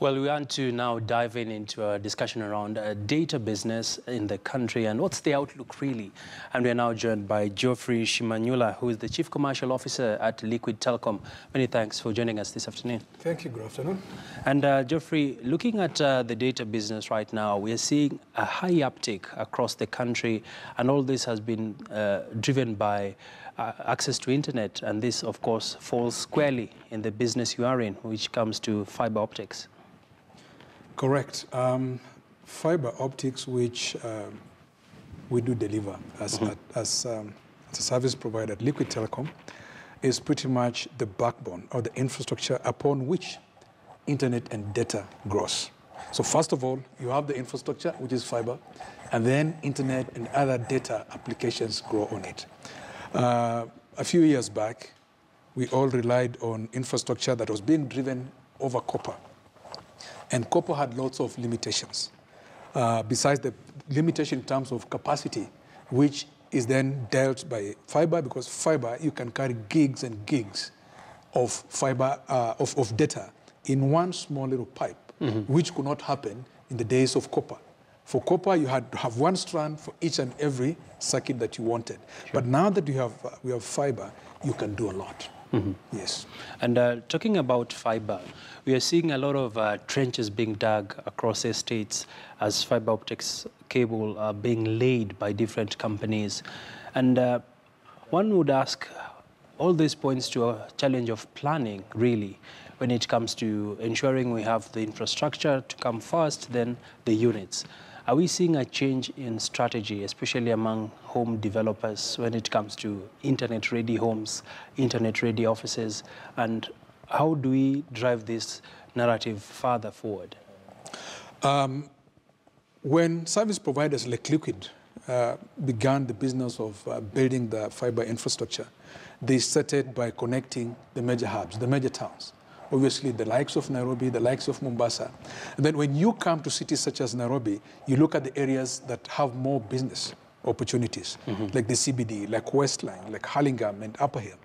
Well, we want to now dive into a discussion around data business in the country and what's the outlook really. And we are now joined by Geoffrey Shimanyula, who is the Chief Commercial Officer at Liquid Telecom. Many thanks for joining us this afternoon. Thank you. Good afternoon. And Geoffrey, looking at the data business right now, we are seeing a high uptake across the country, and all this has been driven by access to internet, and this, of course, falls squarely in the business you are in, which comes to fiber optics. Correct. Fiber optics, which we do deliver as a service provider at Liquid Telecom, is pretty much the backbone or the infrastructure upon which internet and data grows. So first of all, you have the infrastructure, which is fiber, and then internet and other data applications grow on it. A few years back, we all relied on infrastructure that was being driven over copper. And copper had lots of limitations, besides the limitation in terms of capacity, which is then dealt by fiber, because fiber, you can carry gigs and gigs of fiber, of data in one small little pipe, which could not happen in the days of copper. For copper, you had to have one strand for each and every circuit that you wanted. Sure. But now that we have fiber, you can do a lot. Yes. And talking about fiber, we are seeing a lot of trenches being dug across estates as fiber optics cable are being laid by different companies. And one would ask, all this points to a challenge of planning, really, when it comes to ensuring we have the infrastructure to come first, then the units. Are we seeing a change in strategy, especially among home developers, when it comes to internet-ready homes, internet-ready offices, and how do we drive this narrative further forward? When service providers like Liquid began the business of building the fiber infrastructure, they started by connecting the major hubs, the major towns. Obviously, the likes of Nairobi, the likes of Mombasa. And then when you come to cities such as Nairobi, you look at the areas that have more business opportunities, like the CBD, like Westline, like Hurlingham and Upper Hill.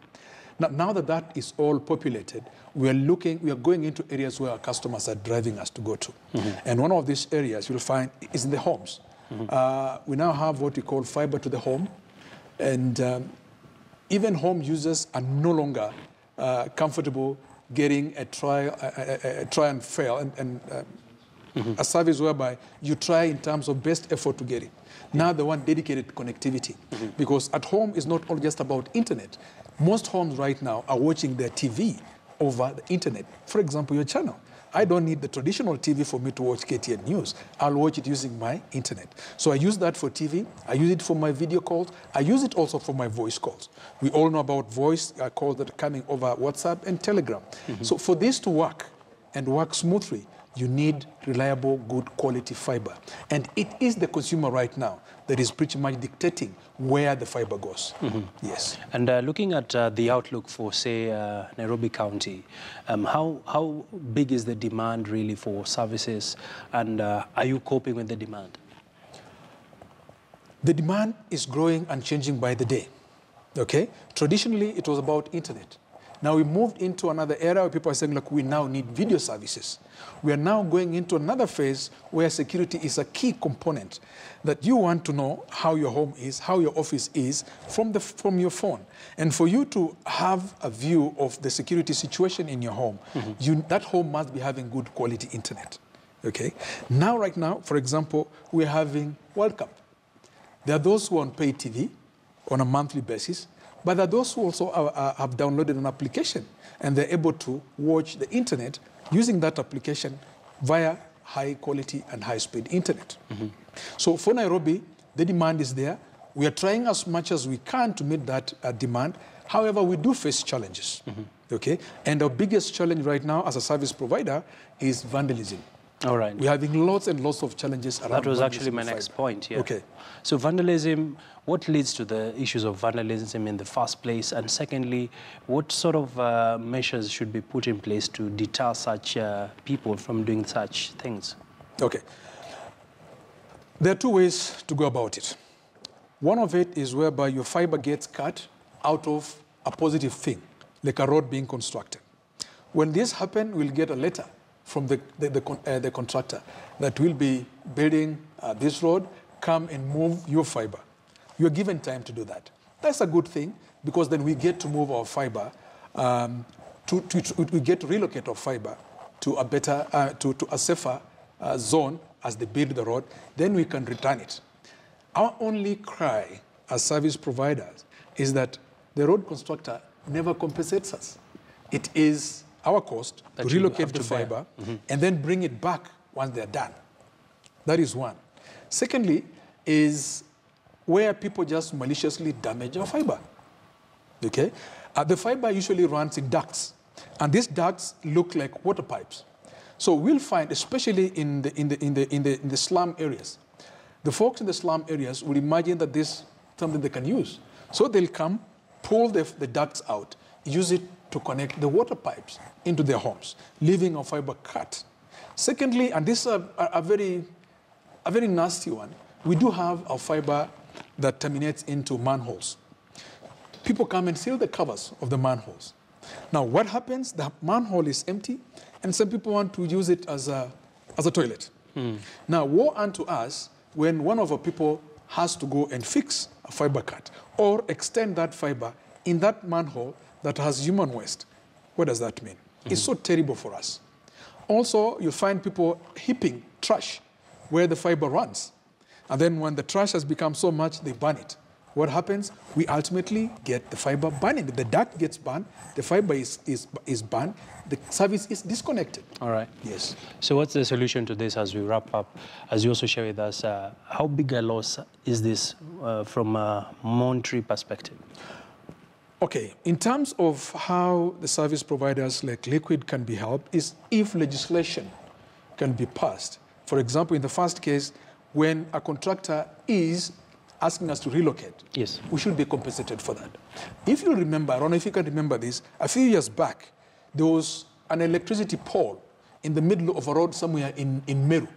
Now that that is all populated, we are going into areas where our customers are driving us to go to. And one of these areas you'll find is in the homes. We now have what we call fiber to the home. And even home users are no longer comfortable getting a try and fail, and a service whereby you try in terms of best effort to get it. Now they want dedicated connectivity, because at home it's not all just about internet. Most homes right now are watching their TV over the internet. For example, your channel. I don't need the traditional TV for me to watch KTN News. I'll watch it using my internet. So I use that for TV. I use it for my video calls. I use it also for my voice calls. We all know about voice calls that are coming over WhatsApp and Telegram. So for this to work and work smoothly, you need reliable, good quality fiber. And it is the consumer right now that is pretty much dictating where the fiber goes. Yes. And looking at the outlook for, say, Nairobi County, how big is the demand really for services, and are you coping with the demand? The demand is growing and changing by the day. Okay? Traditionally, it was about internet. Now we moved into another era where people are saying, look, we now need video services. We are now going into another phase where security is a key component, that you want to know how your home is, how your office is from your phone. And for you to have a view of the security situation in your home, that home must be having good quality internet. Okay? Now, right now, for example, we're having World Cup. There are those who are on pay TV on a monthly basis, but there are those who also have downloaded an application and they're able to watch the internet using that application via high quality and high speed internet. So for Nairobi, the demand is there. We are trying as much as we can to meet that demand. However, we do face challenges. Okay? And our biggest challenge right now as a service provider is vandalism. All right. We're having lots and lots of challenges around that was actually my next point, yeah. Okay. So vandalism, what leads to the issues of vandalism in the first place? And secondly, what sort of measures should be put in place to deter such people from doing such things? Okay. There are two ways to go about it. One of it is whereby your fiber gets cut out of a positive thing, like a road being constructed. When this happens, we'll get a letter from the contractor that will be building this road, come and move your fiber. You're given time to do that. That's a good thing, because then we get to move our fiber, we get to relocate our fiber to a better, to a safer zone as they build the road. Then we can return it. Our only cry as service providers is that the road constructor never compensates us. It is our cost to relocate the fiber and then bring it back once they're done. That is one. Secondly, is where people just maliciously damage our fiber. Okay? The fiber usually runs in ducts, and these ducts look like water pipes. So we'll find, especially in the slum areas, the folks in the slum areas will imagine that this is something they can use. So they'll come, pull the ducts out, use it to connect the water pipes into their homes, leaving our fiber cut. Secondly, and this is a very nasty one, we do have a fiber that terminates into manholes. People come and seal the covers of the manholes. Now, what happens? The manhole is empty, and some people want to use it as a toilet. Now, woe unto us when one of our people has to go and fix a fiber cut or extend that fiber in that manhole that has human waste. What does that mean? It's so terrible for us. Also, you find people heaping trash where the fiber runs. And then when the trash has become so much, they burn it. What happens? We ultimately get the fiber burning. The duct gets burned, the fiber is burned, the service is disconnected. All right. Yes. So what's the solution to this as we wrap up? As you also share with us, how big a loss is this from a monetary perspective? Okay, in terms of how the service providers like Liquid can be helped is if legislation can be passed. For example, in the first case, when a contractor is asking us to relocate, yes, we should be compensated for that. If you remember, I don't know if you can remember this, a few years back, there was an electricity pole in the middle of a road somewhere in Meru.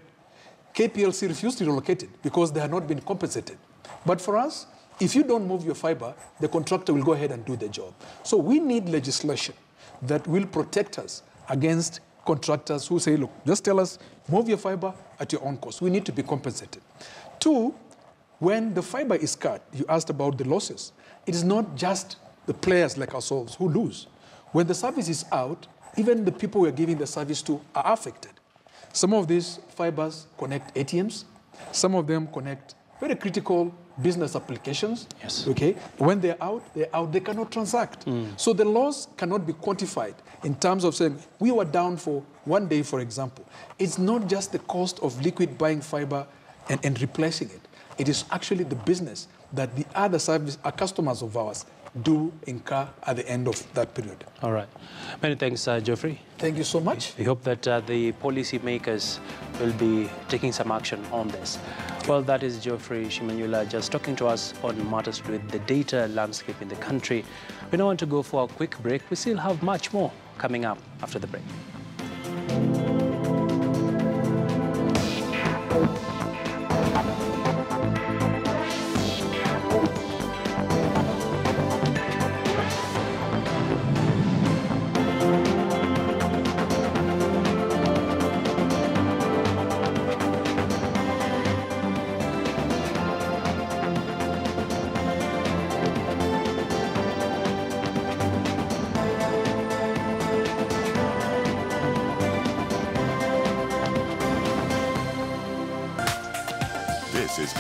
KPLC refused to relocate it because they had not been compensated. But for us, if you don't move your fiber, the contractor will go ahead and do the job. So we need legislation that will protect us against contractors who say, look, just tell us, move your fiber at your own cost. We need to be compensated. Two, when the fiber is cut, you asked about the losses. It is not just the players like ourselves who lose. When the service is out, even the people we are giving the service to are affected. Some of these fibers connect ATMs. Some of them connect very critical business applications. Yes. Okay. When they're out, they cannot transact. So the loss cannot be quantified in terms of saying, we were down for 1 day, for example. It's not just the cost of Liquid buying fiber and replacing it. It is actually the business that the other customers of ours do incur at the end of that period. All right. Many thanks, Geoffrey. Thank you so much. We hope that the policy makers will be taking some action on this. Well, that is Geoffrey Shimanyula just talking to us on matters with the data landscape in the country. We now want to go for a quick break. We still have much more coming up after the break. This is